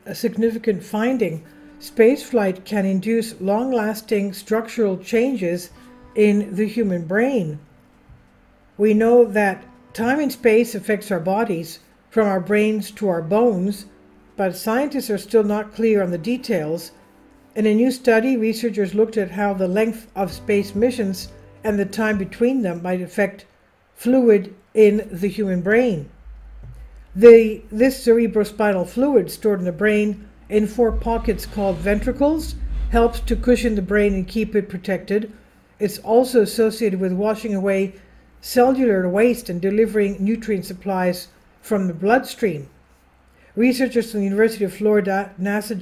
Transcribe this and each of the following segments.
a significant finding. Spaceflight can induce long-lasting structural changes in the human brain. We know that time and space affects our bodies, from our brains to our bones, but scientists are still not clear on the details. In a new study, researchers looked at how the length of space missions and the time between them might affect fluid in the human brain. This cerebrospinal fluid stored in the brain in 4 pockets called ventricles helps to cushion the brain and keep it protected. It's also associated with washing away cellular waste and delivering nutrient supplies from the bloodstream. Researchers from the University of Florida, NASA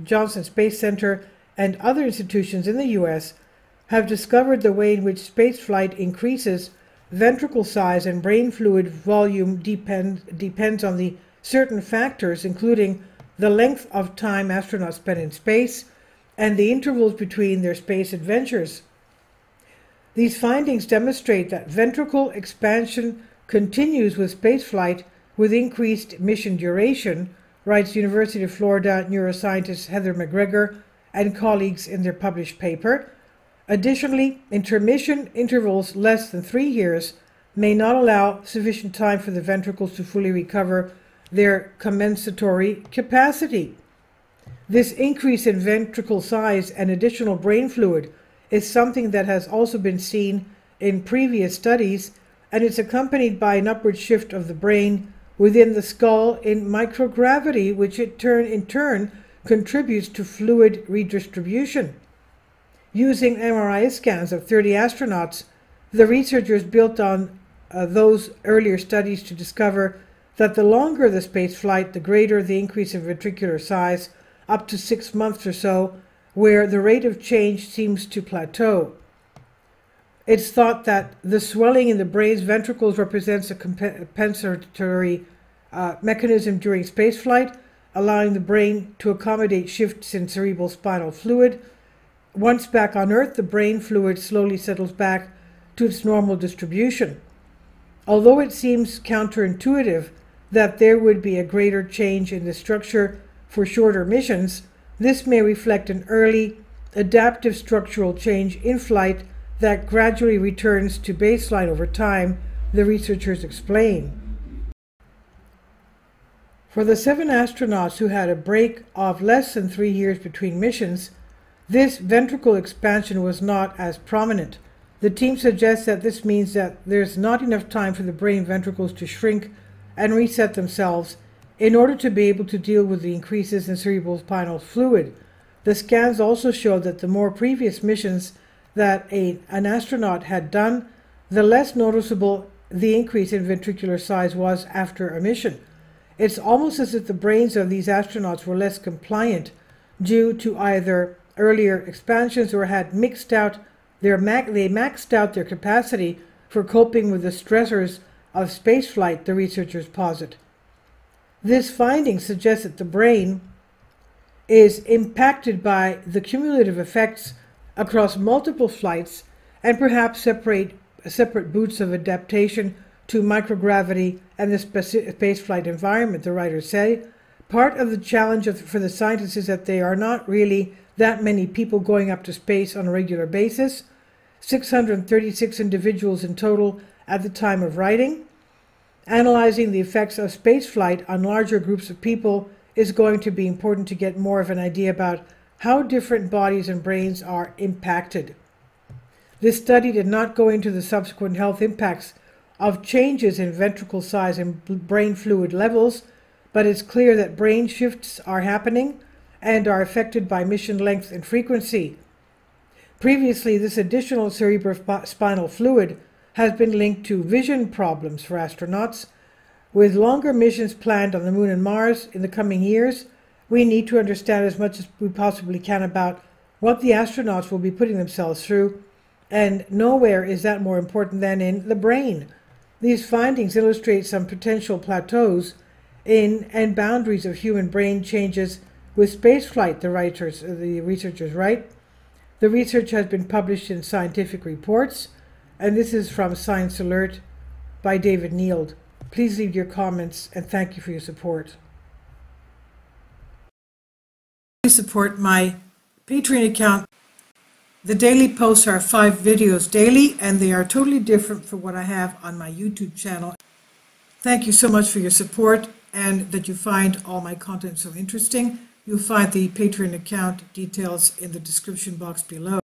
Johnson Space Center, and other institutions in the U.S. have discovered the way in which spaceflight increases ventricle size and brain fluid volume depends on the certain factors, including the length of time astronauts spend in space and the intervals between their space adventures. These findings demonstrate that ventricle expansion continues with spaceflight with increased mission duration, writes University of Florida neuroscientist Heather McGregor and colleagues in their published paper. Additionally, intermission intervals less than 3 years may not allow sufficient time for the ventricles to fully recover their compensatory capacity. This increase in ventricle size and additional brain fluid is something that has also been seen in previous studies, and it's accompanied by an upward shift of the brain within the skull in microgravity, which in turn contributes to fluid redistribution. Using MRI scans of 30 astronauts, the researchers built on those earlier studies to discover that the longer the space flight, the greater the increase in ventricular size, up to 6 months or so, where the rate of change seems to plateau. It's thought that the swelling in the brain's ventricles represents a compensatory mechanism during spaceflight, allowing the brain to accommodate shifts in cerebral spinal fluid. Once back on Earth, the brain fluid slowly settles back to its normal distribution. Although it seems counterintuitive that there would be a greater change in the structure for shorter missions, this may reflect an early adaptive structural change in flight that gradually returns to baseline over time, the researchers explain. For the 7 astronauts who had a break of less than 3 years between missions, this ventricle expansion was not as prominent. The team suggests that this means that there's not enough time for the brain ventricles to shrink and reset themselves in order to be able to deal with the increases in cerebrospinal fluid. The scans also showed that the more previous missions that an astronaut had done, the less noticeable the increase in ventricular size was after a mission. It's almost as if the brains of these astronauts were less compliant due to either earlier expansions or had maxed out their capacity for coping with the stressors of spaceflight, the researchers posit. This finding suggests that the brain is impacted by the cumulative effects across multiple flights and perhaps separate boots of adaptation to microgravity and the spaceflight environment, the writers say. Part of the challenge for the scientists is that there are not really that many people going up to space on a regular basis, 636 individuals in total at the time of writing. Analyzing the effects of spaceflight on larger groups of people is going to be important to get more of an idea about how different bodies and brains are impacted. This study did not go into the subsequent health impacts of changes in ventricle size and brain fluid levels, but it's clear that brain shifts are happening and are affected by mission length and frequency. Previously, this additional cerebrospinal fluid has been linked to vision problems for astronauts. With longer missions planned on the Moon and Mars in the coming years, we need to understand as much as we possibly can about what the astronauts will be putting themselves through, and nowhere is that more important than in the brain. These findings illustrate some potential plateaus in and boundaries of human brain changes with spaceflight, the researchers write. The research has been published in scientific reports, and this is from Science Alert by David Neild. Please leave your comments, and thank you for your support. support my Patreon account. The daily posts are 5 videos daily, and they are totally different from what I have on my YouTube channel. Thank you so much for your support and that you find all my content so interesting. You'll find the Patreon account details in the description box below.